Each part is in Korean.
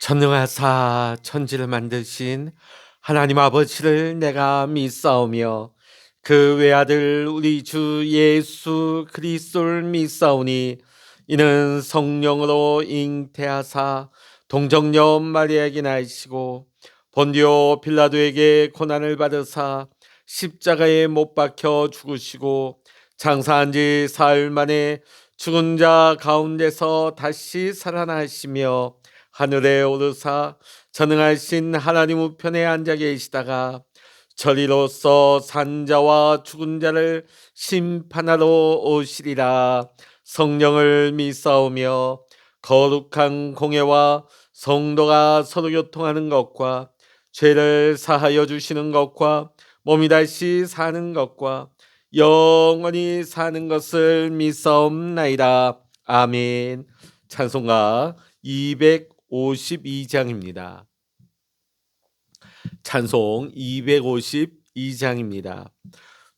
전능하사 천지를 만드신 하나님 아버지를 내가 믿사오며 그 외아들 우리 주 예수 그리스도를 믿사오니 이는 성령으로 잉태하사 동정녀 마리아에게 나시고 본디오 빌라도에게 고난을 받으사 십자가에 못 박혀 죽으시고 장사한 지 사흘 만에 죽은 자 가운데서 다시 살아나시며 하늘에 오르사 전능하신 하나님 우편에 앉아 계시다가 저리로서 산자와 죽은 자를 심판하러 오시리라. 성령을 믿사오며 거룩한 공예와 성도가 서로 교통하는 것과 죄를 사하여 주시는 것과 몸이 다시 사는 것과 영원히 사는 것을 믿사옵나이다. 아멘. 찬송가 252장입니다. 찬송 252장입니다.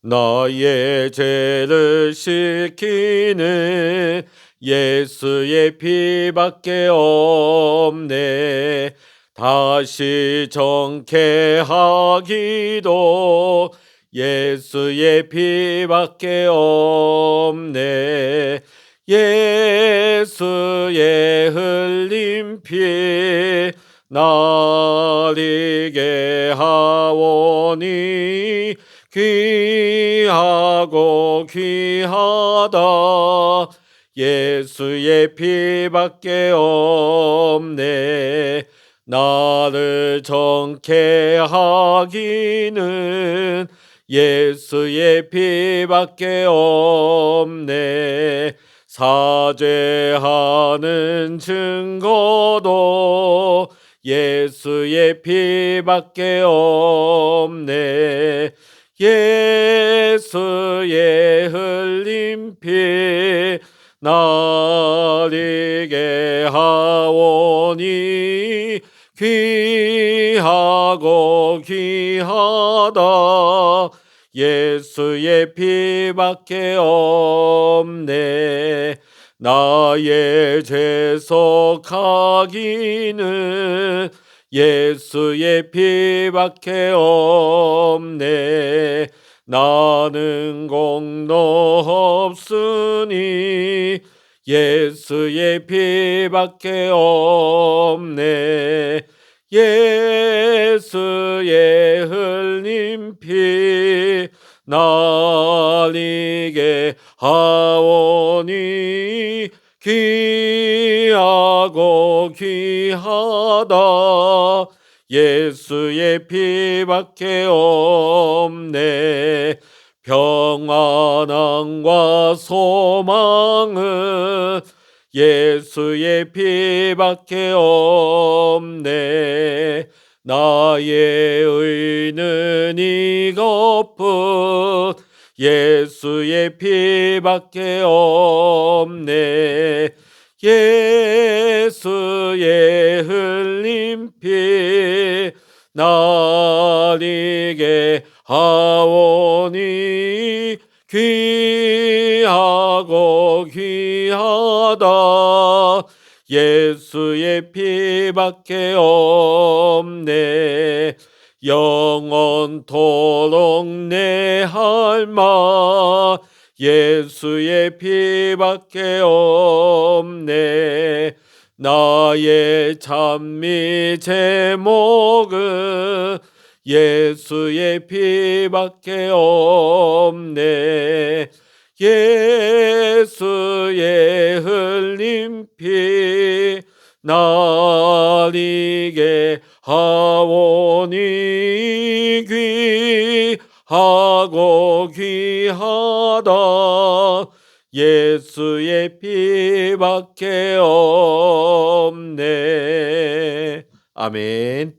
너의 죄를 씻기는 예수의 피밖에 없네. 다시 정케하기도 예수의 피밖에 없네. 예수의 흘린 피 나리게 하오니 귀하고 귀하다. 예수의 피밖에 없네. 나를 정케 하기는 예수의 피밖에 없네. 사죄하는 증거도 예수의 피밖에 없네. 예수의 흘린 피 나리게 하오니 귀하고 귀하다. 예수의 피밖에 없네. 나의 죄속하기는 예수의 피밖에 없네. 나는 공로 없으니 예수의 피밖에 없네. 예수의 흘린 피 나리게 하오니 귀하고 귀하다. 예수의 피밖에 없네. 평안함과 소망은 예수의 피밖에 없네. 나의 의는 이것뿐 예수의 피밖에 없네. 예수의 흘린 피 나리게 하오니 귀하고 귀하다. 예수의 피밖에 없네. 영원토록 내 할망 예수의 피밖에 없네. 나의 찬미 제목은 예수의 피밖에 없네. 예수의 흘린 피 나리게 하오니 귀하고 귀하다. 예수의 피밖에 없네. 아멘.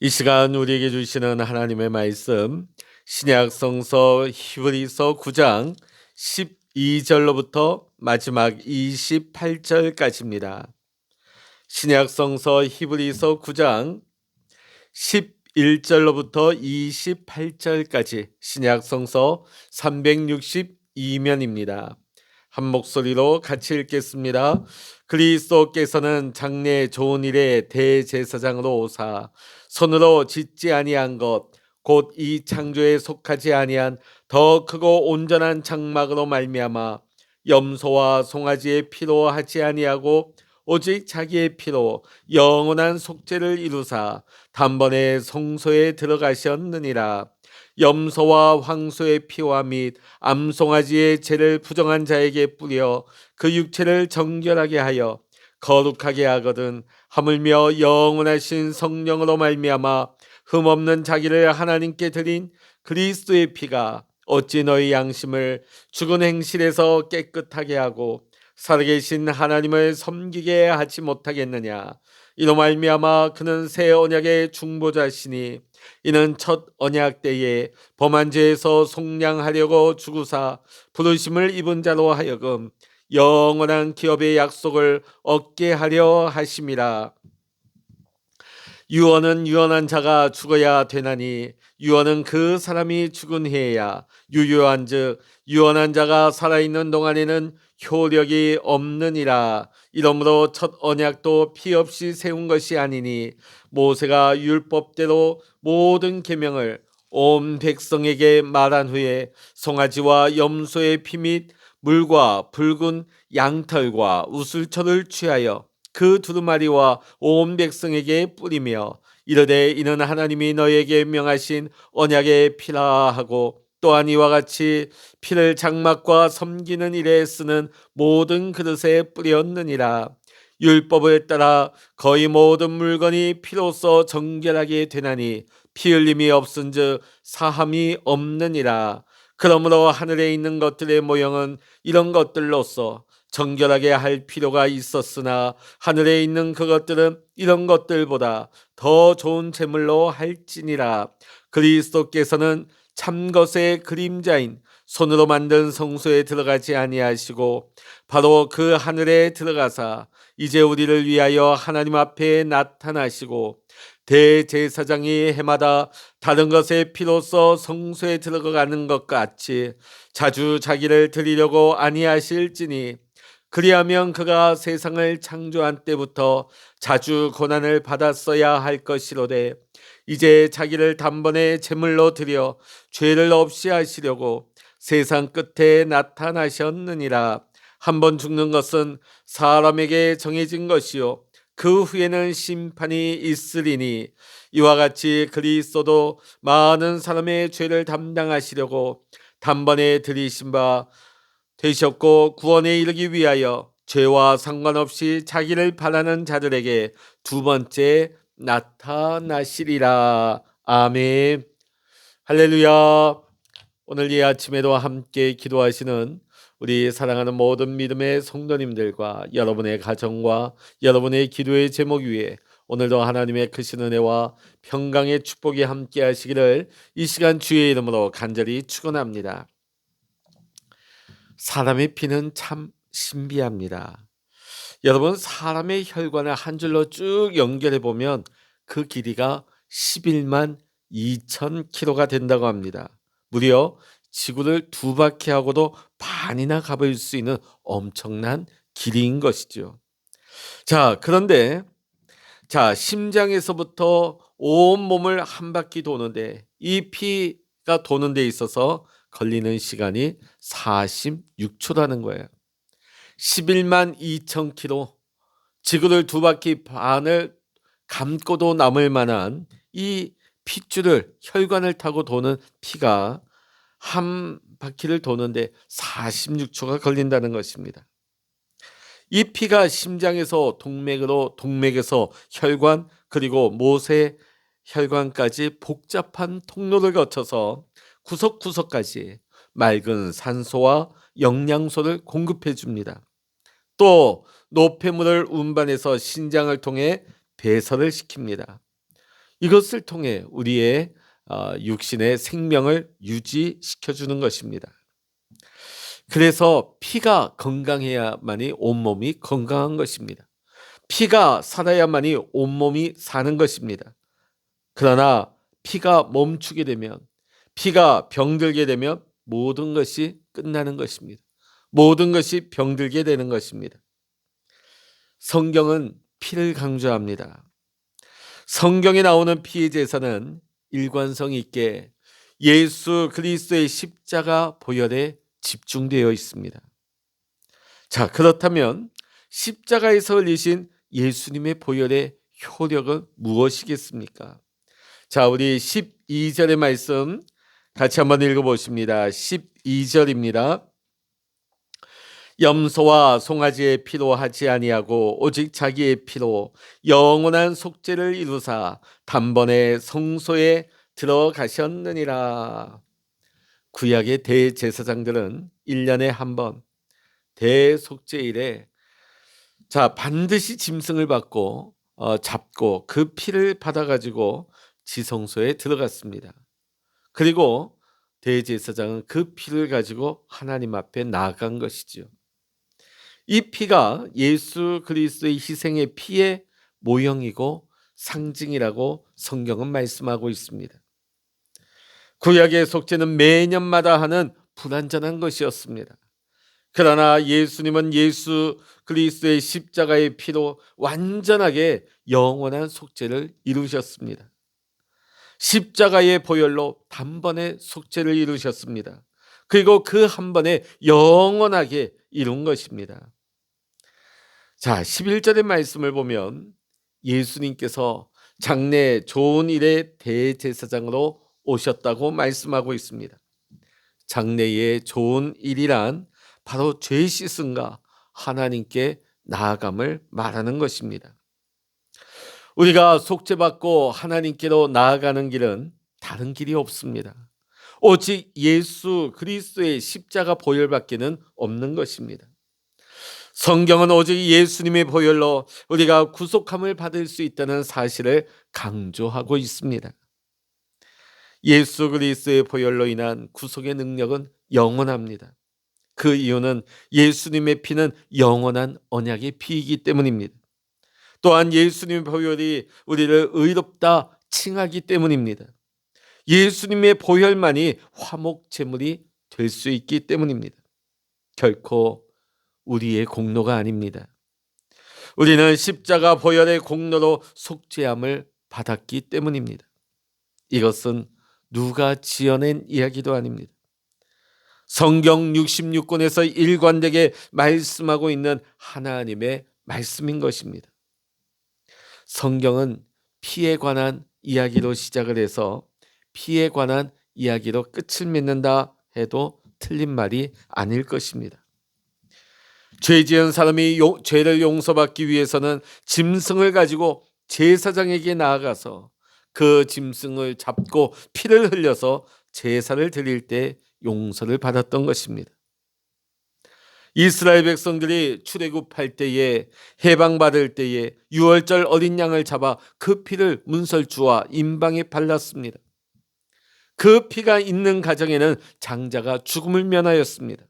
이 시간 우리에게 주시는 하나님의 말씀 신약 성서 히브리서 9장 12절로부터 마지막 28절까지입니다. 신약 성서 히브리서 9장 11절로부터 28절까지 신약 성서 362면입니다. 한 목소리로 같이 읽겠습니다. 그리스도께서는 장래 좋은 일에 대제사장으로 오사 손으로 짓지 아니한 것 곧 이 창조에 속하지 아니한 더 크고 온전한 장막으로 말미암아 염소와 송아지의 피로 하지 아니하고 오직 자기의 피로 영원한 속죄를 이루사 단번에 성소에 들어가셨느니라. 염소와 황소의 피와 및 암송아지의 죄를 부정한 자에게 뿌려 그 육체를 정결하게 하여 거룩하게 하거든 하물며 영원하신 성령으로 말미암아 흠없는 자기를 하나님께 드린 그리스도의 피가 어찌 너희 양심을 죽은 행실에서 깨끗하게 하고 살아계신 하나님을 섬기게 하지 못하겠느냐. 이로 말미암아 그는 새 언약의 중보자시니 이는 첫 언약 때에 범한 죄에서 속량하려고 죽으사 부르심을 입은 자로 하여금 영원한 기업의 약속을 얻게 하려 하심이라. 유언은 유언한 자가 죽어야 되나니 유언은 그 사람이 죽은 해야 유효한즉 유언한 자가 살아있는 동안에는 효력이 없느니라. 이러므로 첫 언약도 피 없이 세운 것이 아니니 모세가 율법대로 모든 계명을 온 백성에게 말한 후에 송아지와 염소의 피 및 물과 붉은 양털과 우슬초를 취하여 그 두루마리와 온 백성에게 뿌리며 이르되 이는 하나님이 너에게 명하신 언약의 피라 하고 또한 이와 같이 피를 장막과 섬기는 일에 쓰는 모든 그릇에 뿌렸느니라. 율법을 따라 거의 모든 물건이 피로써 정결하게 되나니 피 흘림이 없은즉 사함이 없느니라. 그러므로 하늘에 있는 것들의 모형은 이런 것들로서 정결하게 할 필요가 있었으나 하늘에 있는 그것들은 이런 것들보다 더 좋은 제물로 할지니라. 그리스도께서는 참것의 그림자인 손으로 만든 성소에 들어가지 아니하시고 바로 그 하늘에 들어가사 이제 우리를 위하여 하나님 앞에 나타나시고 대제사장이 해마다 다른 것의 피로써 성소에 들어가는 것 같이 자주 자기를 드리려고 아니하실지니 그리하면 그가 세상을 창조한 때부터 자주 고난을 받았어야 할 것이로되 이제 자기를 단번에 제물로 드려 죄를 없이 하시려고 세상 끝에 나타나셨느니라. 한 번 죽는 것은 사람에게 정해진 것이요 그 후에는 심판이 있으리니 이와 같이 그리스도도 많은 사람의 죄를 담당하시려고 단번에 들이신 바 되셨고 구원에 이르기 위하여 죄와 상관없이 자기를 바라는 자들에게 두 번째 나타나시리라. 아멘. 할렐루야. 오늘 이 아침에도 함께 기도하시는 우리 사랑하는 모든 믿음의 성도님들과 여러분의 가정과 여러분의 기도의 제목 위에 오늘도 하나님의 크신 은혜와 평강의 축복이 함께 하시기를 이 시간 주의 이름으로 간절히 축원합니다. 사람의 피는 참 신비합니다. 여러분, 사람의 혈관을 한 줄로 쭉 연결해 보면 그 길이가 11만 2천 킬로가 된다고 합니다. 무려 지구를 두 바퀴 하고도 반이나 가볼 수 있는 엄청난 길이인 것이죠. 자, 그런데 심장에서부터 온 몸을 한 바퀴 도는데 이 피가 도는 데 있어서 걸리는 시간이 46초라는 거예요. 11만 2천 킬로, 지구를 두 바퀴 반을 감고도 남을 만한 이 핏줄을 혈관을 타고 도는 피가 한 바퀴를 도는데 46초가 걸린다는 것입니다. 이 피가 심장에서 동맥으로, 동맥에서 혈관, 그리고 모세 혈관까지 복잡한 통로를 거쳐서 구석구석까지 맑은 산소와 영양소를 공급해 줍니다. 또 노폐물을 운반해서 신장을 통해 배설을 시킵니다. 이것을 통해 우리의 육신의 생명을 유지시켜 주는 것입니다. 그래서 피가 건강해야만이 온몸이 건강한 것입니다. 피가 살아야만이 온몸이 사는 것입니다. 그러나 피가 멈추게 되면, 피가 병들게 되면 모든 것이 끝나는 것입니다. 모든 것이 병들게 되는 것입니다. 성경은 피를 강조합니다. 성경에 나오는 피의 제사는 일관성 있게 예수 그리스도의 십자가 보혈에 집중되어 있습니다. 자, 그렇다면 십자가에서 흘리신 예수님의 보혈의 효력은 무엇이겠습니까? 자, 우리 12절의 말씀 같이 한번 읽어보십니다. 12절입니다. 염소와 송아지의 피로 하지 아니하고 오직 자기의 피로 영원한 속죄를 이루사 단번에 성소에 들어가셨느니라. 구약의 대제사장들은 1년에 한 번 대속죄일에 반드시 짐승을 받고 잡고 그 피를 받아가지고 지성소에 들어갔습니다. 그리고 대제사장은 그 피를 가지고 하나님 앞에 나아간 것이죠. 이 피가 예수 그리스도의 희생의 피의 모형이고 상징이라고 성경은 말씀하고 있습니다. 구약의 속죄는 매년마다 하는 불완전한 것이었습니다. 그러나 예수님은 예수 그리스도의 십자가의 피로 완전하게 영원한 속죄를 이루셨습니다. 십자가의 보혈로 단번에 속죄를 이루셨습니다. 그리고 그 한 번에 영원하게 이룬 것입니다. 자, 11절의 말씀을 보면 예수님께서 장래 좋은 일의 대제사장으로 오셨다고 말씀하고 있습니다. 장래의 좋은 일이란 바로 죄 씻음과 하나님께 나아감을 말하는 것입니다. 우리가 속죄받고 하나님께로 나아가는 길은 다른 길이 없습니다. 오직 예수 그리스도의 십자가 보혈밖에는 없는 것입니다. 성경은 오직 예수님의 보혈로 우리가 구속함을 받을 수 있다는 사실을 강조하고 있습니다. 예수 그리스도의 보혈로 인한 구속의 능력은 영원합니다. 그 이유는 예수님의 피는 영원한 언약의 피이기 때문입니다. 또한 예수님의 보혈이 우리를 의롭다 칭하기 때문입니다. 예수님의 보혈만이 화목 제물이 될 수 있기 때문입니다. 결코 우리의 공로가 아닙니다. 우리는 십자가 보혈의 공로로 속죄함을 받았기 때문입니다. 이것은 누가 지어낸 이야기도 아닙니다. 성경 66권에서 일관되게 말씀하고 있는 하나님의 말씀인 것입니다. 성경은 피에 관한 이야기로 시작을 해서 피에 관한 이야기로 끝을 맺는다 해도 틀린 말이 아닐 것입니다. 죄 지은 사람이 죄를 용서받기 위해서는 짐승을 가지고 제사장에게 나아가서 그 짐승을 잡고 피를 흘려서 제사를 드릴 때 용서를 받았던 것입니다. 이스라엘 백성들이 출애굽할 때에 해방받을 때에 유월절 어린 양을 잡아 그 피를 문설주와 임방에 발랐습니다. 그 피가 있는 가정에는 장자가 죽음을 면하였습니다.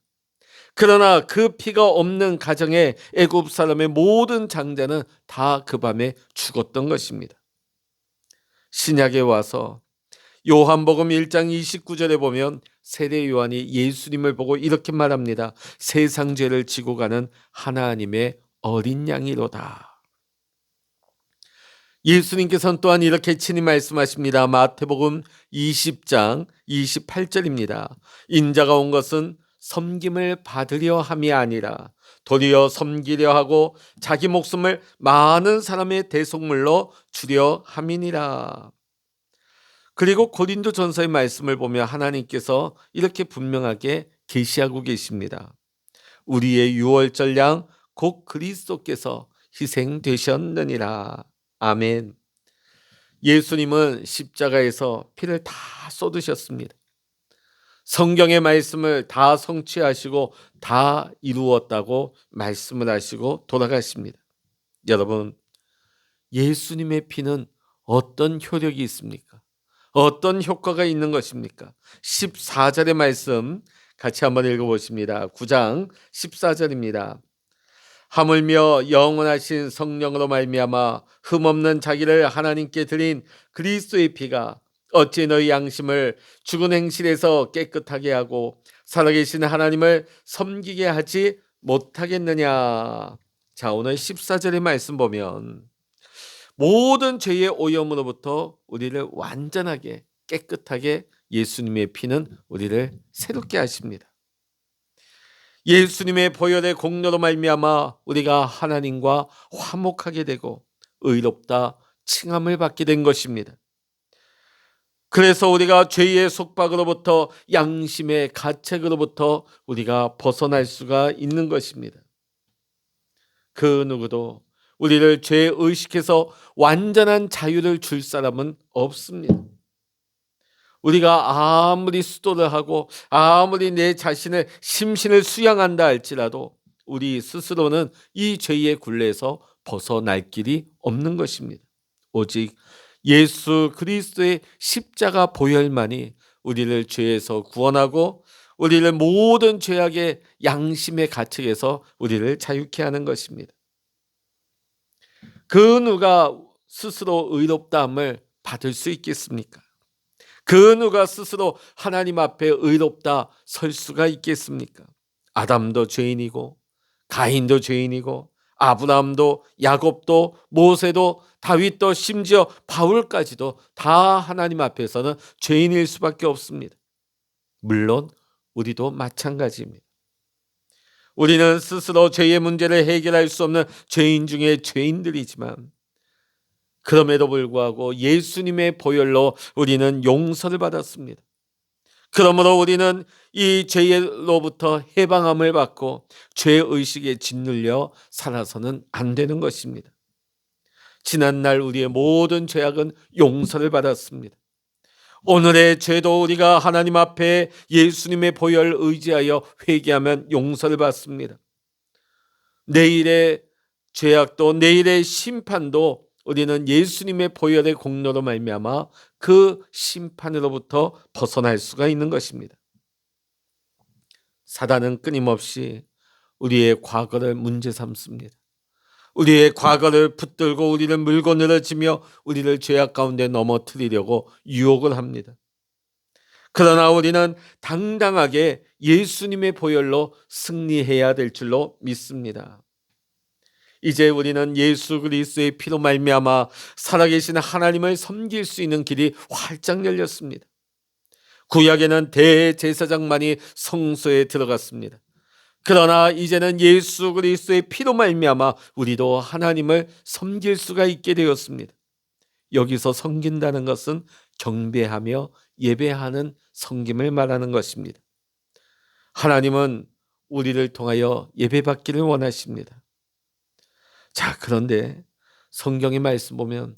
그러나 그 피가 없는 가정에 애굽 사람의 모든 장자는 다 그 밤에 죽었던 것입니다. 신약에 와서 요한복음 1장 29절에 보면 세례 요한이 예수님을 보고 이렇게 말합니다. 세상 죄를 지고 가는 하나님의 어린 양이로다. 예수님께서는 또한 이렇게 친히 말씀하십니다. 마태복음 20장 28절입니다. 인자가 온 것은 섬김을 받으려 함이 아니라 도리어 섬기려 하고 자기 목숨을 많은 사람의 대속물로 주려 함이니라. 그리고 고린도전서의 말씀을 보면 하나님께서 이렇게 분명하게 계시하고 계십니다. 우리의 유월절 양 곧 그리스도께서 희생되셨느니라. 아멘. 예수님은 십자가에서 피를 다 쏟으셨습니다. 성경의 말씀을 다 성취하시고 다 이루었다고 말씀을 하시고 돌아가십니다. 여러분, 예수님의 피는 어떤 효력이 있습니까? 어떤 효과가 있는 것입니까? 14절의 말씀 같이 한번 읽어보십니다. 9장 14절입니다. 하물며 영원하신 성령으로 말미암아 흠없는 자기를 하나님께 드린 그리스도의 피가 어찌 너희 양심을 죽은 행실에서 깨끗하게 하고 살아계신 하나님을 섬기게 하지 못하겠느냐. 자, 오늘 14절의 말씀 보면 모든 죄의 오염으로부터 우리를 완전하게 깨끗하게 예수님의 피는 우리를 새롭게 하십니다. 예수님의 보혈의 공로로 말미암아 우리가 하나님과 화목하게 되고 의롭다 칭함을 받게 된 것입니다. 그래서 우리가 죄의 속박으로부터 양심의 가책으로부터 우리가 벗어날 수가 있는 것입니다. 그 누구도 우리를 죄 의식해서 완전한 자유를 줄 사람은 없습니다. 우리가 아무리 수도를 하고 아무리 내 자신의 심신을 수양한다 할지라도 우리 스스로는 이 죄의 굴레에서 벗어날 길이 없는 것입니다. 오직 예수 그리스도의 십자가 보혈만이 우리를 죄에서 구원하고 우리를 모든 죄악의 양심의 가책에서 우리를 자유케 하는 것입니다. 그 누가 스스로 의롭다함을 받을 수 있겠습니까? 그 누가 스스로 하나님 앞에 의롭다 설 수가 있겠습니까? 아담도 죄인이고 가인도 죄인이고 아브라함도 야곱도 모세도 다윗도 심지어 바울까지도 다 하나님 앞에서는 죄인일 수밖에 없습니다. 물론 우리도 마찬가지입니다. 우리는 스스로 죄의 문제를 해결할 수 없는 죄인 중에 죄인들이지만 그럼에도 불구하고 예수님의 보혈로 우리는 용서를 받았습니다. 그러므로 우리는 이 죄로부터 해방함을 받고 죄의식에 짓눌려 살아서는 안 되는 것입니다. 지난날 우리의 모든 죄악은 용서를 받았습니다. 오늘의 죄도 우리가 하나님 앞에 예수님의 보혈을 의지하여 회개하면 용서를 받습니다. 내일의 죄악도 내일의 심판도 우리는 예수님의 보혈의 공로로 말미암아 그 심판으로부터 벗어날 수가 있는 것입니다. 사단은 끊임없이 우리의 과거를 문제 삼습니다. 우리의 과거를 붙들고 우리를 물고 늘어지며 우리를 죄악 가운데 넘어뜨리려고 유혹을 합니다. 그러나 우리는 당당하게 예수님의 보혈로 승리해야 될 줄로 믿습니다. 이제 우리는 예수 그리스도의 피로 말미암아 살아계신 하나님을 섬길 수 있는 길이 활짝 열렸습니다. 구약에는 대제사장만이 성소에 들어갔습니다. 그러나 이제는 예수 그리스도의 피로 말미암아 우리도 하나님을 섬길 수가 있게 되었습니다. 여기서 섬긴다는 것은 경배하며 예배하는 섬김을 말하는 것입니다. 하나님은 우리를 통하여 예배받기를 원하십니다. 자, 그런데 성경의 말씀 보면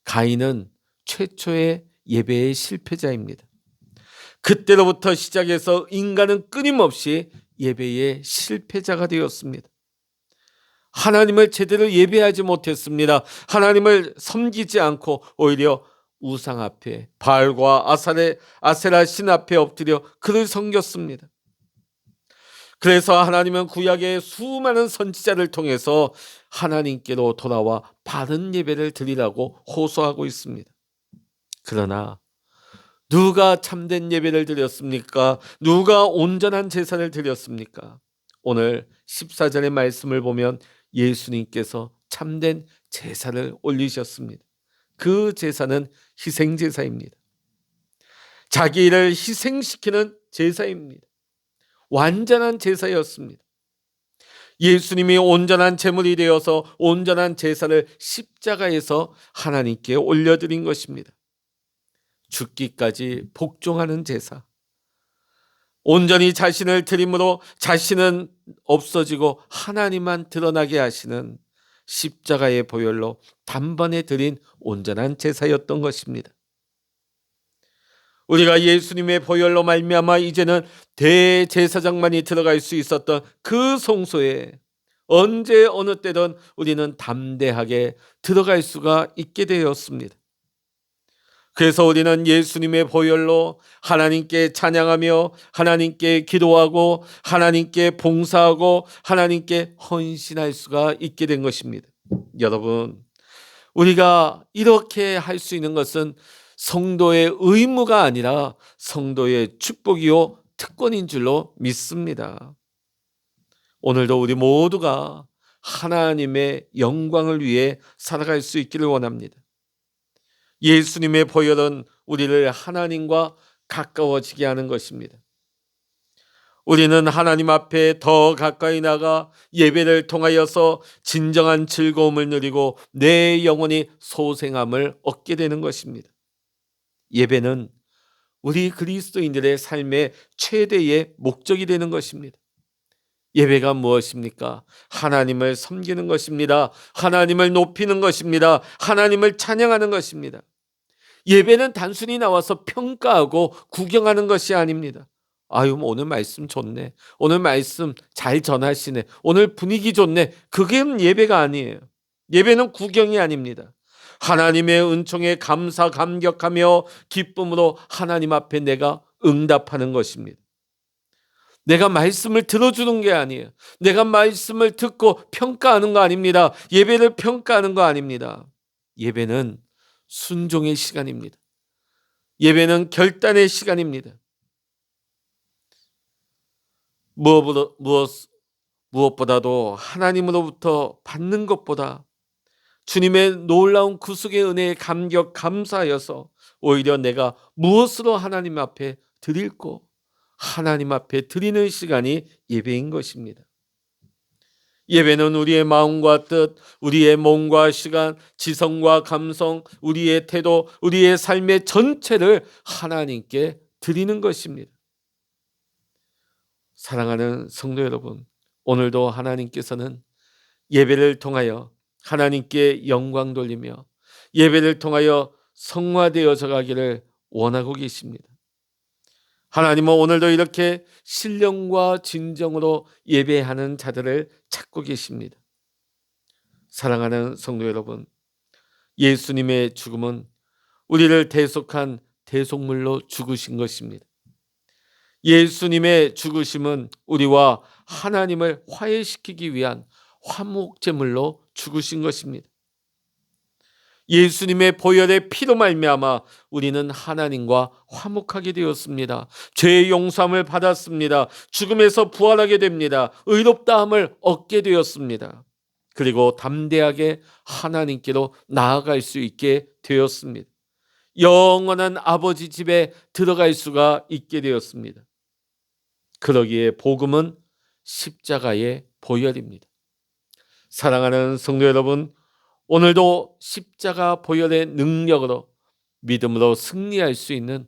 가인은 최초의 예배의 실패자입니다. 그때로부터 시작해서 인간은 끊임없이 예배의 실패자가 되었습니다. 하나님을 제대로 예배하지 못했습니다. 하나님을 섬기지 않고 오히려 우상 앞에 바알과 아세라 신 앞에 엎드려 그를 섬겼습니다. 그래서 하나님은 구약의 수많은 선지자를 통해서 하나님께로 돌아와 바른 예배를 드리라고 호소하고 있습니다. 그러나 누가 참된 예배를 드렸습니까? 누가 온전한 제사를 드렸습니까? 오늘 14절의 말씀을 보면 예수님께서 참된 제사를 올리셨습니다. 그 제사는 희생제사입니다. 자기를 희생시키는 제사입니다. 완전한 제사였습니다. 예수님이 온전한 제물이 되어서 온전한 제사를 십자가에서 하나님께 올려드린 것입니다. 죽기까지 복종하는 제사. 온전히 자신을 드림으로 자신은 없어지고 하나님만 드러나게 하시는 십자가의 보혈로 단번에 드린 온전한 제사였던 것입니다. 우리가 예수님의 보혈로 말미암아 이제는 대제사장만이 들어갈 수 있었던 그 성소에 언제 어느 때든 우리는 담대하게 들어갈 수가 있게 되었습니다. 그래서 우리는 예수님의 보혈로 하나님께 찬양하며 하나님께 기도하고 하나님께 봉사하고 하나님께 헌신할 수가 있게 된 것입니다. 여러분, 우리가 이렇게 할 수 있는 것은 성도의 의무가 아니라 성도의 축복이요 특권인 줄로 믿습니다. 오늘도 우리 모두가 하나님의 영광을 위해 살아갈 수 있기를 원합니다. 예수님의 보혈은 우리를 하나님과 가까워지게 하는 것입니다. 우리는 하나님 앞에 더 가까이 나가 예배를 통하여서 진정한 즐거움을 누리고 내 영혼이 소생함을 얻게 되는 것입니다. 예배는 우리 그리스도인들의 삶의 최대의 목적이 되는 것입니다. 예배가 무엇입니까? 하나님을 섬기는 것입니다. 하나님을 높이는 것입니다. 하나님을 찬양하는 것입니다. 예배는 단순히 나와서 평가하고 구경하는 것이 아닙니다. 아유, 오늘 말씀 좋네. 오늘 말씀 잘 전하시네. 오늘 분위기 좋네. 그게 예배가 아니에요. 예배는 구경이 아닙니다. 하나님의 은총에 감사 감격하며 기쁨으로 하나님 앞에 내가 응답하는 것입니다. 내가 말씀을 들어주는 게 아니에요. 내가 말씀을 듣고 평가하는 거 아닙니다. 예배를 평가하는 거 아닙니다. 예배는 순종의 시간입니다. 예배는 결단의 시간입니다. 무엇보다도 하나님으로부터 받는 것보다 주님의 놀라운 구속의 은혜에 감격 감사하여서 오히려 내가 무엇으로 하나님 앞에 드릴고 하나님 앞에 드리는 시간이 예배인 것입니다. 예배는 우리의 마음과 뜻, 우리의 몸과 시간, 지성과 감성, 우리의 태도, 우리의 삶의 전체를 하나님께 드리는 것입니다. 사랑하는 성도 여러분, 오늘도 하나님께서는 예배를 통하여 하나님께 영광 돌리며 예배를 통하여 성화되어져 가기를 원하고 계십니다. 하나님은 오늘도 이렇게 신령과 진정으로 예배하는 자들을 찾고 계십니다. 사랑하는 성도 여러분, 예수님의 죽음은 우리를 대속한 대속물로 죽으신 것입니다. 예수님의 죽으심은 우리와 하나님을 화해시키기 위한 화목제물로 죽으신 것입니다. 예수님의 보혈의 피로 말미암아 우리는 하나님과 화목하게 되었습니다. 죄의 용서함을 받았습니다. 죽음에서 부활하게 됩니다. 의롭다함을 얻게 되었습니다. 그리고 담대하게 하나님께로 나아갈 수 있게 되었습니다. 영원한 아버지 집에 들어갈 수가 있게 되었습니다. 그러기에 복음은 십자가의 보혈입니다. 사랑하는 성도 여러분, 오늘도 십자가 보혈의 능력으로 믿음으로 승리할 수 있는,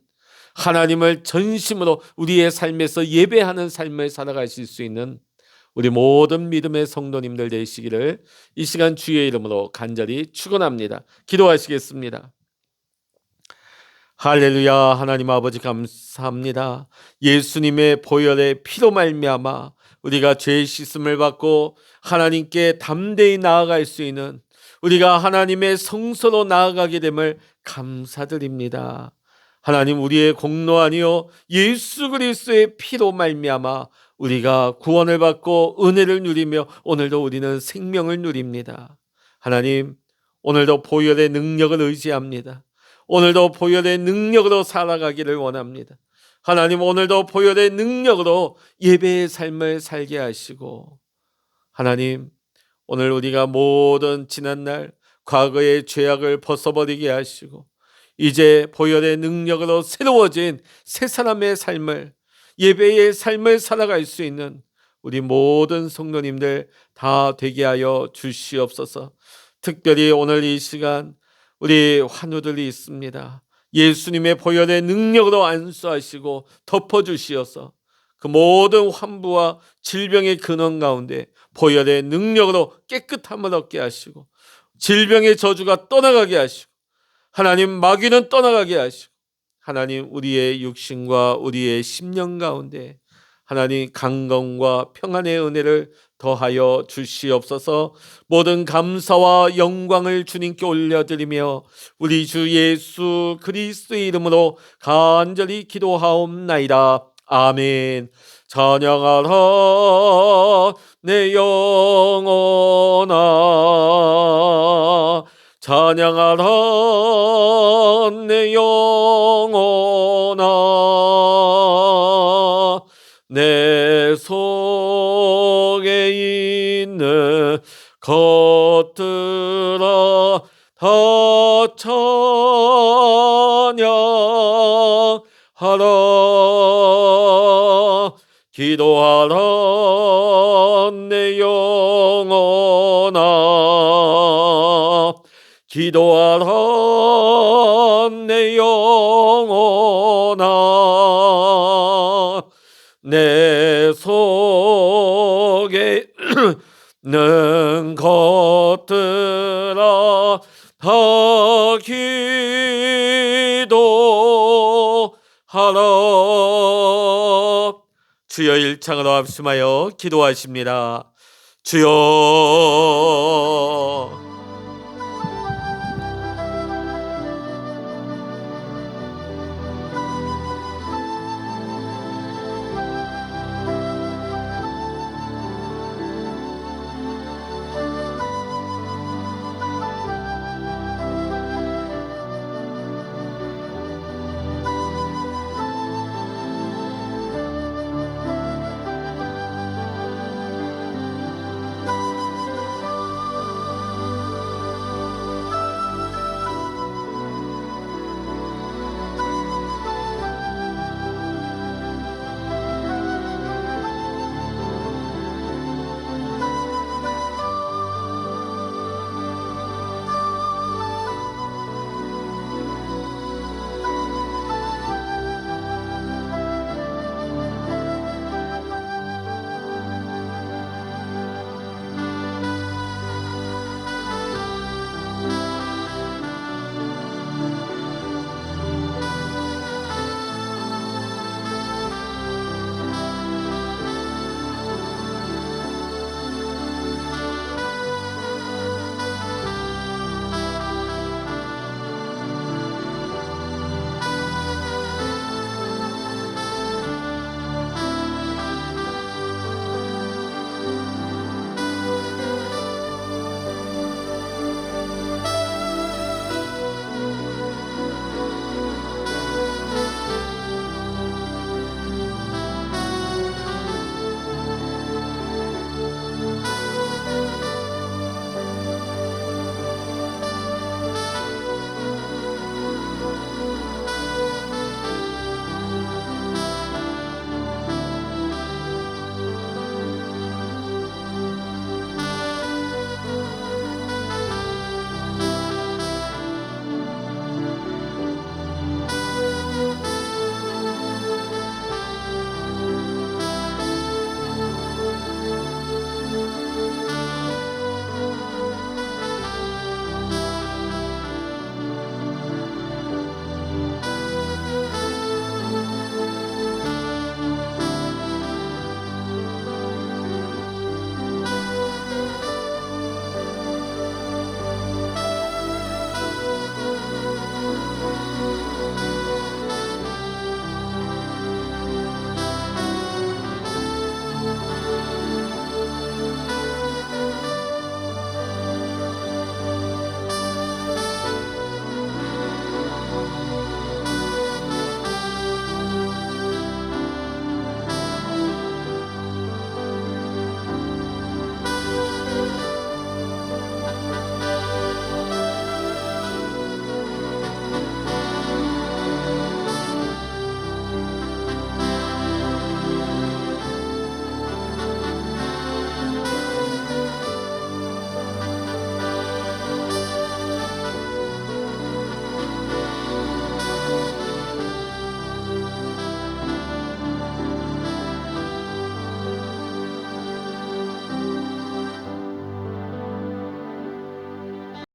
하나님을 전심으로 우리의 삶에서 예배하는 삶을 살아가실 수 있는 우리 모든 믿음의 성도님들 되시기를 이 시간 주의 이름으로 간절히 축원합니다. 기도하시겠습니다. 할렐루야. 하나님 아버지 감사합니다. 예수님의 보혈의 피로 말미암아 우리가 죄의 씻음을 받고 하나님께 담대히 나아갈 수 있는, 우리가 하나님의 성소로 나아가게 됨을 감사드립니다. 하나님, 우리의 공로 아니요 예수 그리스도의 피로 말미암아 우리가 구원을 받고 은혜를 누리며 오늘도 우리는 생명을 누립니다. 하나님, 오늘도 보혈의 능력을 의지합니다. 오늘도 보혈의 능력으로 살아가기를 원합니다. 하나님, 오늘도 보혈의 능력으로 예배의 삶을 살게 하시고, 하나님, 오늘 우리가 모든 지난날 과거의 죄악을 벗어버리게 하시고 이제 보혈의 능력으로 새로워진 새 사람의 삶을, 예배의 삶을 살아갈 수 있는 우리 모든 성도님들 다 되게 하여 주시옵소서. 특별히 오늘 이 시간 우리 환우들이 있습니다. 예수님의 보혈의 능력으로 안수하시고 덮어주시어서 그 모든 환부와 질병의 근원 가운데 보혈의 능력으로 깨끗함을 얻게 하시고 질병의 저주가 떠나가게 하시고 하나님, 마귀는 떠나가게 하시고 하나님, 우리의 육신과 우리의 심령 가운데 하나님 강건과 평안의 은혜를 더하여 주시옵소서. 모든 감사와 영광을 주님께 올려드리며 우리 주 예수 그리스도의 이름으로 간절히 기도하옵나이다. 아멘. 찬양하라 내 영혼아, 찬양하라 내 영혼아, 내 속에 있는 것들아 다 찬양하라. 기도하라 내 영혼아. 기도하라 내 영혼아. 내 속에 있는 것들아 다 기도하라. 주여 일창으로 합심하여 기도하십니다. 주여